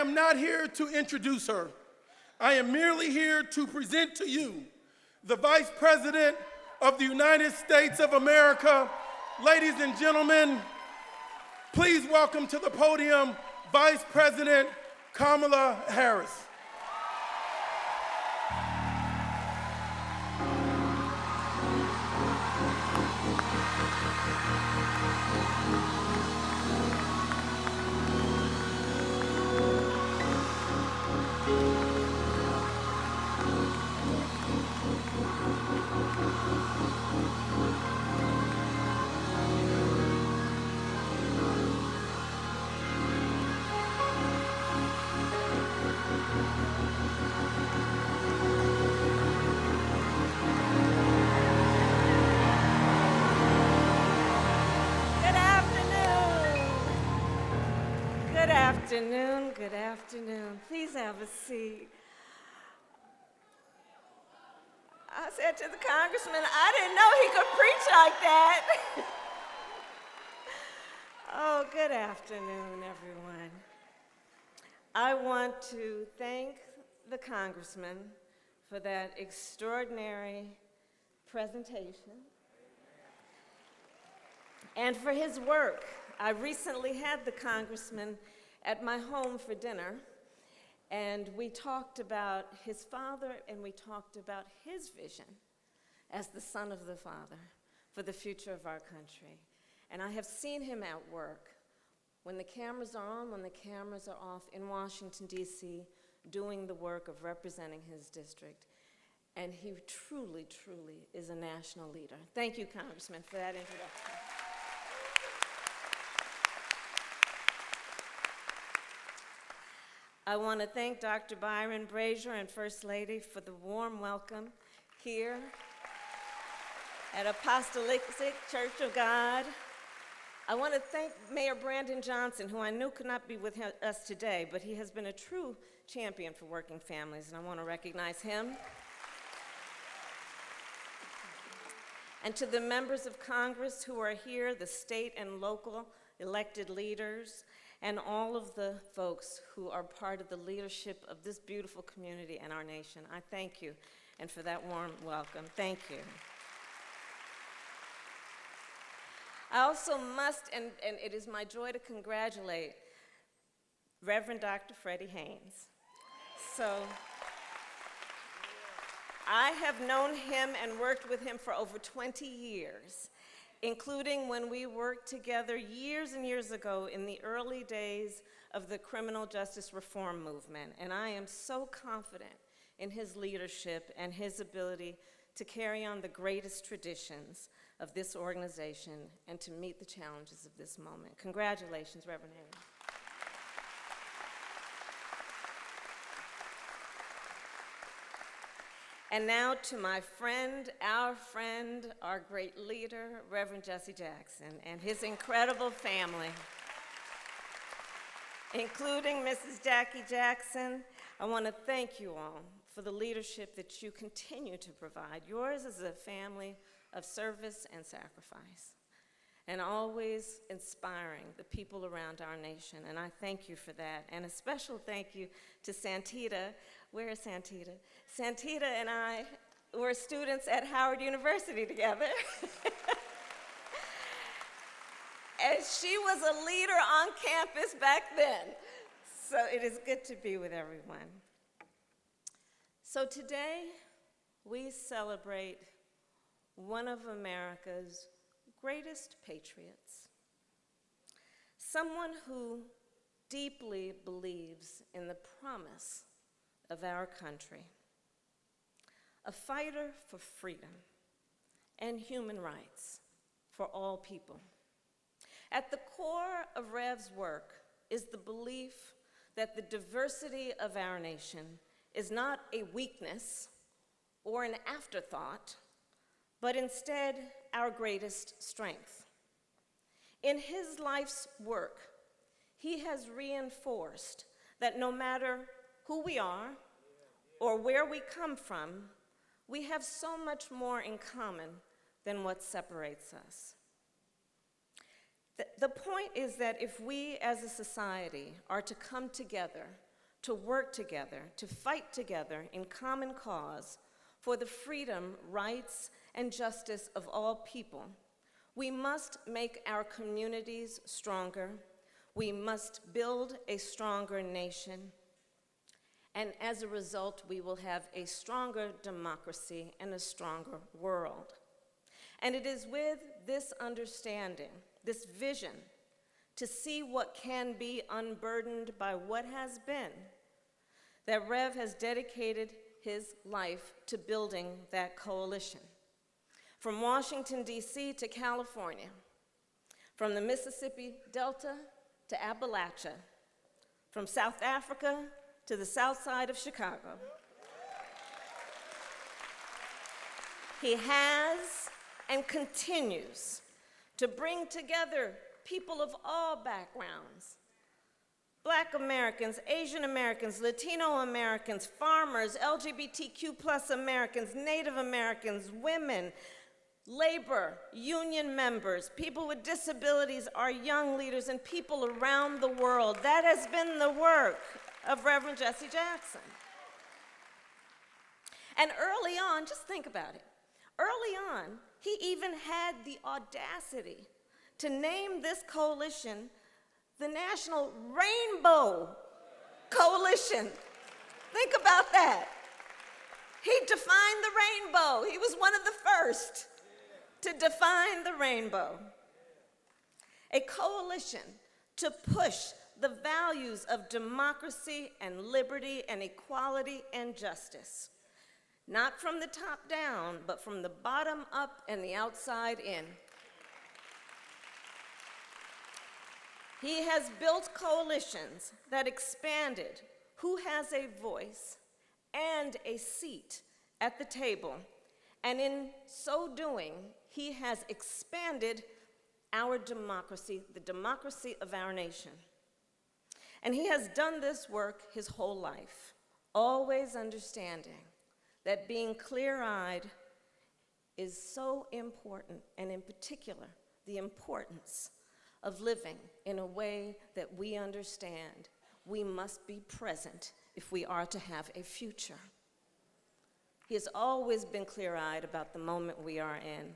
am not here to introduce her. I am merely here to present to you the Vice President of the United States of America. Ladies and gentlemen, please welcome to the podium Vice President Kamala Harris. Good afternoon. Please have a seat. I said to the congressman, I didn't know he could preach like that. Oh, good afternoon, everyone. I want to thank the congressman for that extraordinary presentation and for his work. I recently had the congressman at my home for dinner, and we talked about his father and we talked about his vision as the son of the father for the future of our country. And I have seen him at work when the cameras are on, when the cameras are off in Washington, D.C., doing the work of representing his district. And he truly, truly is a national leader. Thank you, Congressman, for that introduction. I want to thank Dr. Byron Brazier and First Lady for the warm welcome here at Apostolic Church of God. I want to thank Mayor Brandon Johnson, who I knew could not be with us today, but he has been a true champion for working families, and I want to recognize him. And to the members of Congress who are here, the state and local elected leaders, and all of the folks who are part of the leadership of this beautiful community and our nation. I thank you, and for that warm welcome, thank you. I also must, and it is my joy to congratulate Reverend Dr. Freddie Haynes. So, I have known him and worked with him for over 20 years. Including when we worked together years and years ago in the early days of the criminal justice reform movement. And I am so confident in his leadership and his ability to carry on the greatest traditions of this organization and to meet the challenges of this moment. Congratulations, Reverend Haynes. And now to my friend, our great leader, Reverend Jesse Jackson, and his incredible family, including Mrs. Jackie Jackson. I want to thank you all for the leadership that you continue to provide. Yours is a family of service and sacrifice, and always inspiring the people around our nation, and I thank you for that. And a special thank you to Santita. Where is Santita? Santita and I were students at Howard University together. And she was a leader on campus back then. So it is good to be with everyone. So today, we celebrate one of America's greatest patriots, someone who deeply believes in the promise of our country, a fighter for freedom and human rights for all people. At the core of Rev's work is the belief that the diversity of our nation is not a weakness or an afterthought, but instead our greatest strength. In his life's work, he has reinforced that no matter who we are or where we come from, we have so much more in common than what separates us. The point is that if we as a society are to come together to work together, to fight together in common cause for the freedom, rights, and justice of all people. We must make our communities stronger. We must build a stronger nation. And as a result, we will have a stronger democracy and a stronger world. And it is with this understanding, this vision, to see what can be unburdened by what has been, that Rev has dedicated his life to building that coalition. From Washington, D.C. to California, from the Mississippi Delta to Appalachia, from South Africa to the south side of Chicago. He has and continues to bring together people of all backgrounds, Black Americans, Asian Americans, Latino Americans, farmers, LGBTQ plus Americans, Native Americans, women, labor, union members, people with disabilities, our young leaders, and people around the world. That has been the work of Reverend Jesse Jackson. And early on, just think about it, early on, he even had the audacity to name this coalition the National Rainbow Coalition. Think about that. He defined the rainbow. He was one of the first to define the rainbow. A coalition to push the values of democracy and liberty and equality and justice. Not from the top down, but from the bottom up and the outside in. He has built coalitions that expanded who has a voice and a seat at the table. And in so doing, he has expanded our democracy, the democracy of our nation. And he has done this work his whole life, always understanding that being clear-eyed is so important, and in particular, the importance of living in a way that we understand we must be present if we are to have a future. He has always been clear-eyed about the moment we are in.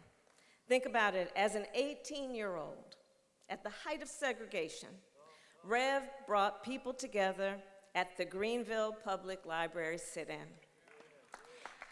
Think about it, as an 18-year-old, at the height of segregation, Rev brought people together at the Greenville Public Library sit-in.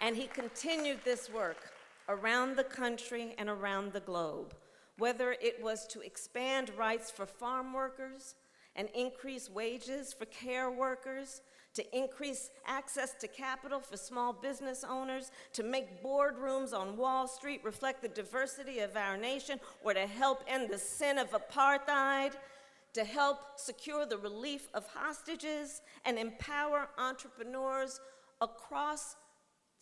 And he continued this work around the country and around the globe, whether it was to expand rights for farm workers and increase wages for care workers, to increase access to capital for small business owners, to make boardrooms on Wall Street reflect the diversity of our nation, or to help end the sin of apartheid, to help secure the relief of hostages and empower entrepreneurs across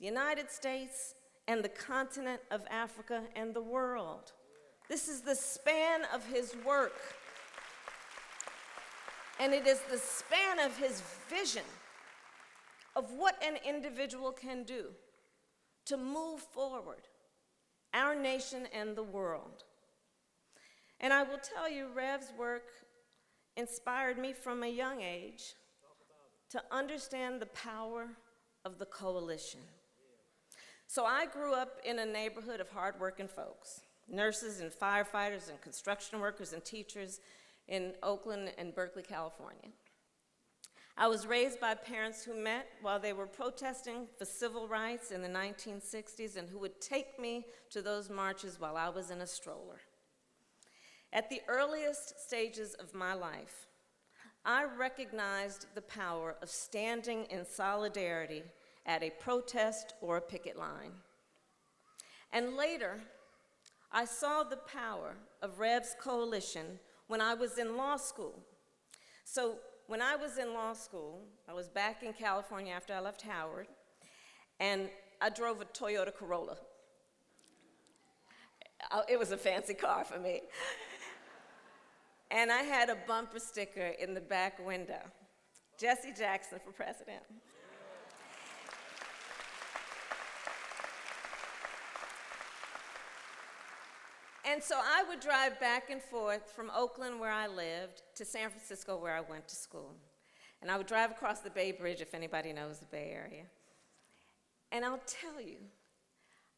the United States and the continent of Africa and the world. This is the span of his work. And it is the span of his vision of what an individual can do to move forward our nation and the world. And I will tell you, Rev's work inspired me from a young age to understand the power of the coalition. So I grew up in a neighborhood of hardworking folks, nurses and firefighters and construction workers and teachers in Oakland and Berkeley, California. I was raised by parents who met while they were protesting for civil rights in the 1960s and who would take me to those marches while I was in a stroller. At the earliest stages of my life, I recognized the power of standing in solidarity at a protest or a picket line. And later, I saw the power of Rev's coalition when I was in law school. So when I was in law school, I was back in California after I left Howard, and I drove a Toyota Corolla. It was a fancy car for me. And I had a bumper sticker in the back window, Jesse Jackson for president. And so I would drive back and forth from Oakland, where I lived, to San Francisco, where I went to school. And I would drive across the Bay Bridge, if anybody knows the Bay Area. And I'll tell you,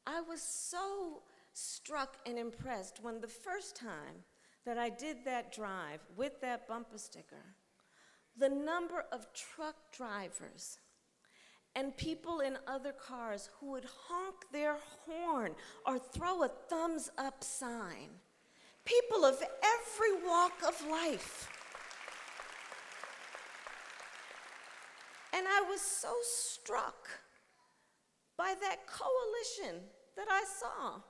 I was so struck and impressed when the first time that I did that drive with that bumper sticker, the number of truck drivers and people in other cars who would honk their horn or throw a thumbs up sign. People of every walk of life. And I was so struck by that coalition that I saw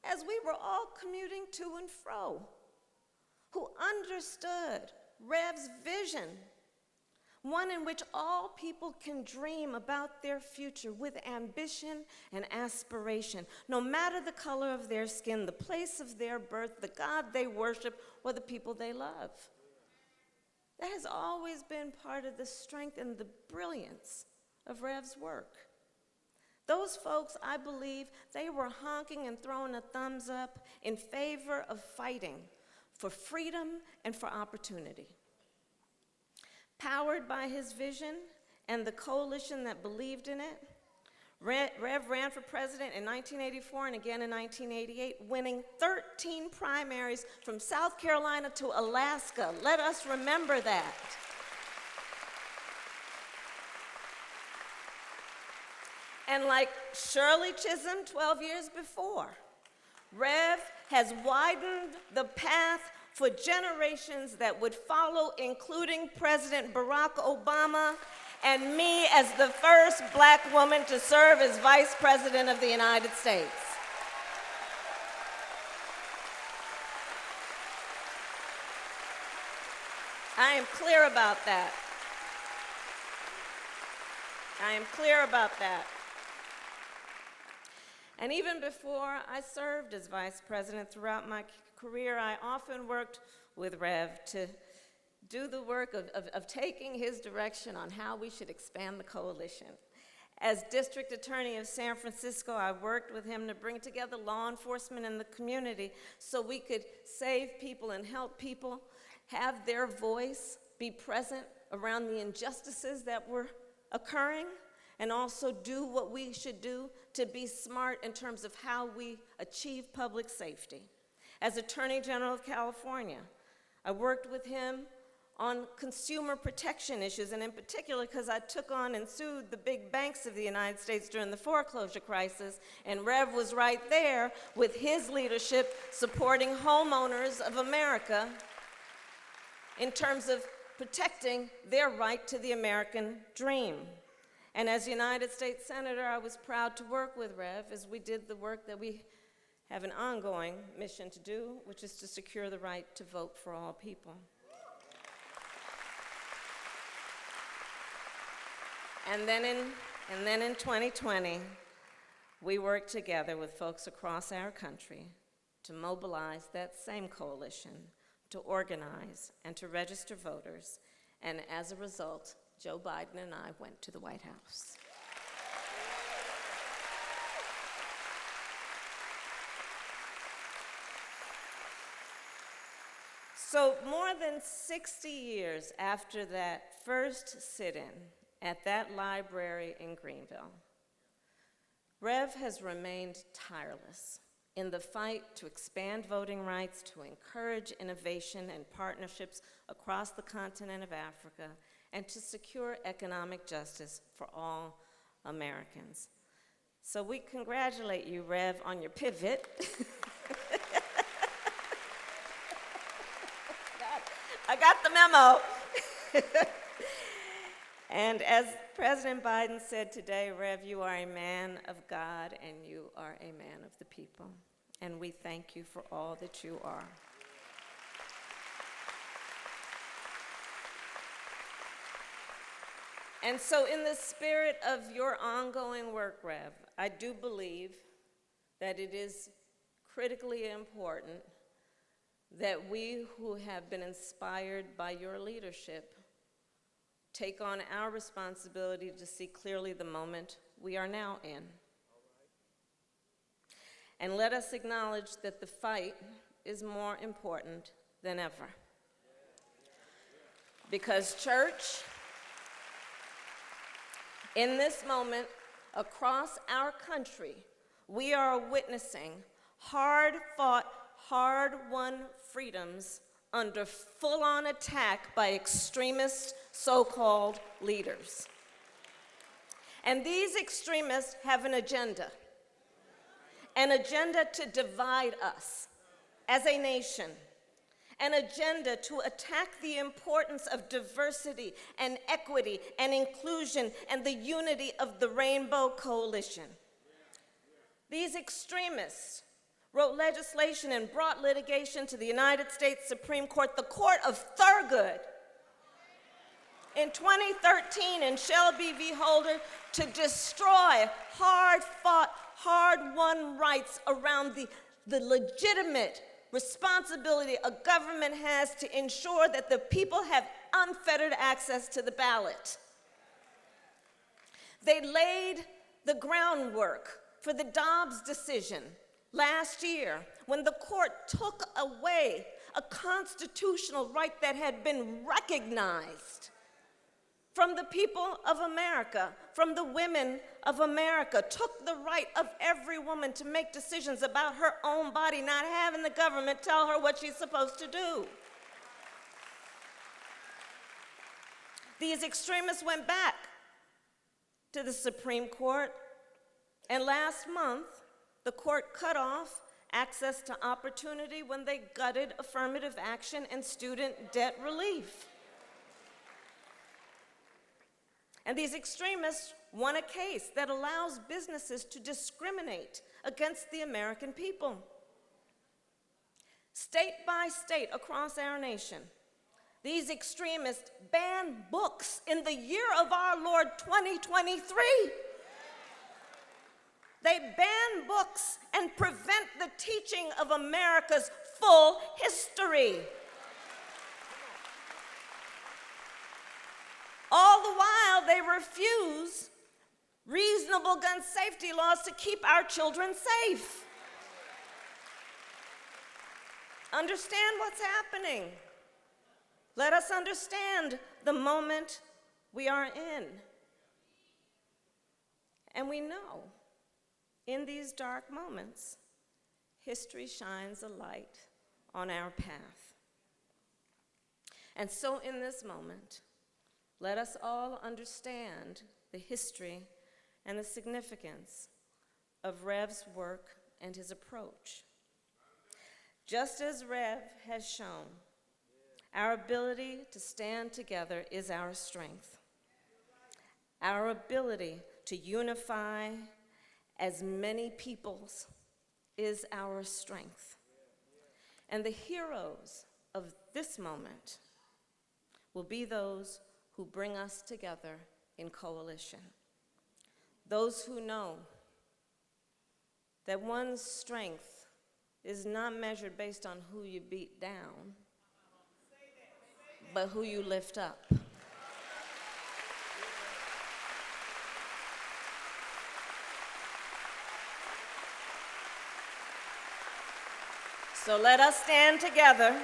as we were all commuting to and fro, who understood Rev's vision, one in which all people can dream about their future with ambition and aspiration, no matter the color of their skin, the place of their birth, the God they worship, or the people they love. That has always been part of the strength and the brilliance of Rev's work. Those folks, I believe, they were honking and throwing a thumbs up in favor of fighting for freedom and for opportunity. Powered by his vision and the coalition that believed in it, Rev ran for president in 1984 and again in 1988, winning 13 primaries from South Carolina to Alaska. Let us remember that. And like Shirley Chisholm 12 years before, Rev has widened the path for generations that would follow, including President Barack Obama and me as the first Black woman to serve as Vice President of the United States. I am clear about that. I am clear about that. And even before I served as Vice President throughout my career, I often worked with Rev to do the work of taking his direction on how we should expand the coalition. As District Attorney of San Francisco, I worked with him to bring together law enforcement in the community so we could save people and help people have their voice be present around the injustices that were occurring, and also do what we should do to be smart in terms of how we achieve public safety. As Attorney General of California, I worked with him on consumer protection issues, and in particular because I took on and sued the big banks of the United States during the foreclosure crisis, and Rev was right there with his leadership supporting homeowners of America in terms of protecting their right to the American dream. And as United States Senator, I was proud to work with Rev as we did the work that we have an ongoing mission to do, which is to secure the right to vote for all people. And then in 2020, we worked together with folks across our country to mobilize that same coalition, to organize and to register voters. And as a result, Joe Biden and I went to the White House. So more than 60 years after that first sit-in at that library in Greenville, Rev has remained tireless in the fight to expand voting rights, to encourage innovation and partnerships across the continent of Africa, and to secure economic justice for all Americans. So we congratulate you, Rev, on your pivot. I got the memo. And as President Biden said today, Rev, you are a man of God and you are a man of the people. And we thank you for all that you are. And so in the spirit of your ongoing work, Rev, I do believe that it is critically important that we who have been inspired by your leadership take on our responsibility to see clearly the moment we are now in. And let us acknowledge that the fight is more important than ever. Because church, In this moment, across our country, we are witnessing hard-fought, hard-won freedoms under full-on attack by extremist so-called leaders. And these extremists have an agenda to divide us as a nation, an agenda to attack the importance of diversity and equity and inclusion and the unity of the Rainbow Coalition. These extremists wrote legislation and brought litigation to the United States Supreme Court, the Court of Thurgood, in 2013 in Shelby v. Holder, to destroy hard-fought, hard-won rights around the legitimate responsibility a government has to ensure that the people have unfettered access to the ballot. They laid the groundwork for the Dobbs decision last year when the court took away a constitutional right that had been recognized from the people of America, from the women of America, took the right of every woman to make decisions about her own body, not having the government tell her what she's supposed to do. These extremists went back to the Supreme Court, and last month, the court cut off access to opportunity when they gutted affirmative action and student debt relief. And these extremists won a case that allows businesses to discriminate against the American people. State by state across our nation, these extremists ban books in the year of our Lord 2023. They ban books and prevent the teaching of America's full history. All the while, they refuse reasonable gun safety laws to keep our children safe. Understand what's happening. Let us understand the moment we are in. And we know in these dark moments, history shines a light on our path. And so in this moment, let us all understand the history and the significance of Rev's work and his approach. Just as Rev has shown, our ability to stand together is our strength. Our ability to unify as many peoples is our strength. And the heroes of this moment will be those who bring us together in coalition. Those who know that one's strength is not measured based on who you beat down, but who you lift up. So let us stand together,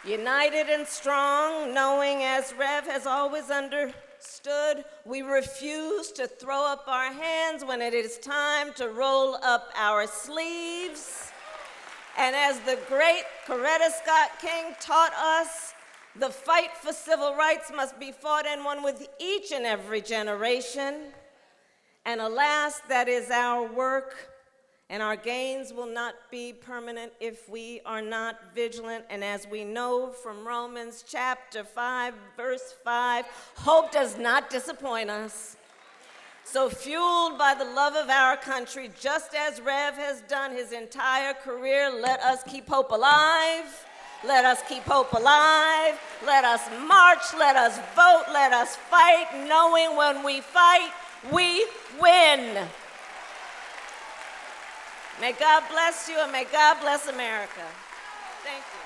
united and strong, knowing, as Rev has always understood, we refuse to throw up our hands when it is time to roll up our sleeves. And as the great Coretta Scott King taught us, the fight for civil rights must be fought and won with each and every generation. And alas, that is our work. And our gains will not be permanent if we are not vigilant. And as we know from Romans chapter 5, verse 5, hope does not disappoint us. So fueled by the love of our country, just as Rev has done his entire career, let us keep hope alive. Let us keep hope alive. Let us march. Let us vote. Let us fight, knowing when we fight, we win. May God bless you, and may God bless America. Thank you.